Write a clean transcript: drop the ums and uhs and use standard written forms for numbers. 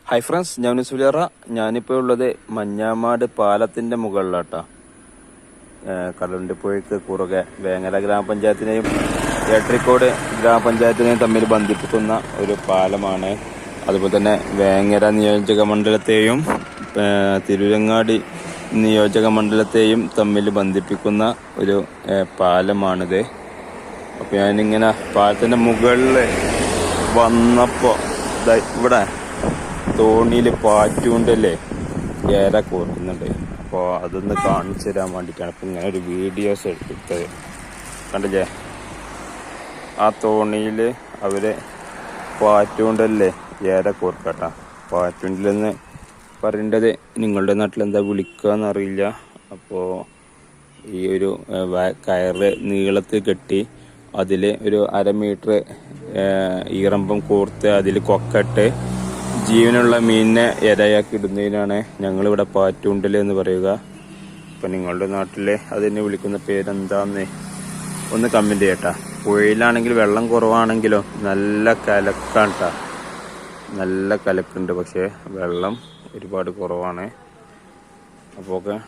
Hi friends, ഞാൻ സുലേറ. ഞാനിപ്പോൾ ഉള്ളത് മഞ്ഞാമാട് പാലത്തിന്റെ മുകളിലാട്ടാ. കടലുണ്ടിപ്പുഴയ്ക്ക് കുറുകെ വേങ്ങര ഗ്രാമപഞ്ചായത്തിനെയും ഏട്രിക്കോട് ഗ്രാമപഞ്ചായത്തിനെയും തമ്മിൽ ബന്ധിപ്പിക്കുന്ന ഒരു പാലമാണ്. അതുപോലെ തന്നെ വേങ്ങര നിയോജക മണ്ഡലത്തെയും തിരൂരങ്ങാടി നിയോജക മണ്ഡലത്തെയും തമ്മിൽ ബന്ധിപ്പിക്കുന്ന ഒരു പാലമാണിത്. അപ്പോൾ ഞാനിങ്ങനെ പാലത്തിന്റെ മുകളിൽ വന്നപ്പോൾ ഇവിടെ തോണിയിൽ പാറ്റുകൊണ്ടല്ലേ ഏറെ കോർക്കുന്നുണ്ട്. അപ്പോൾ അതൊന്ന് കാണിച്ചു തരാൻ വേണ്ടിയിട്ടാണ് ഇപ്പം ഇങ്ങനെ ഒരു വീഡിയോസ് എടുത്തത്. കണ്ടില്ലേ, ആ തോണിയിൽ അവർ പാറ്റുകൊണ്ടല്ലേ ഏറെ കോർക്കട്ടാ. പാറ്റുകൊണ്ടിലെന്ന് പറയേണ്ടത് നിങ്ങളുടെ നാട്ടിൽ എന്താ വിളിക്കുകയെന്നറിയില്ല. അപ്പോൾ ഈ ഒരു കയറ് നീളത്തിൽ കെട്ടി അതിൽ ഒരു 1/2 മീറ്റർ ഈറമ്പം കോർത്ത് അതിൽ കൊക്കട്ട് ജീവനുള്ള മീനിനെ ഇരയാക്കി ഇടുന്നതിനാണ് ഞങ്ങളിവിടെ പാറ്റുണ്ടൽ എന്ന് പറയുക. അപ്പം നിങ്ങളുടെ നാട്ടിൽ അതിനെ വിളിക്കുന്ന പേരെന്താന്ന് ഒന്ന് കമൻറ്റ് ചെയ്യട്ടാ. പുഴയിലാണെങ്കിൽ വെള്ളം കുറവാണെങ്കിലോ നല്ല കലക്കാണ് കേട്ടോ, നല്ല കലക്കുണ്ട്. പക്ഷേ വെള്ളം ഒരുപാട് കുറവാണ്. അപ്പോൾ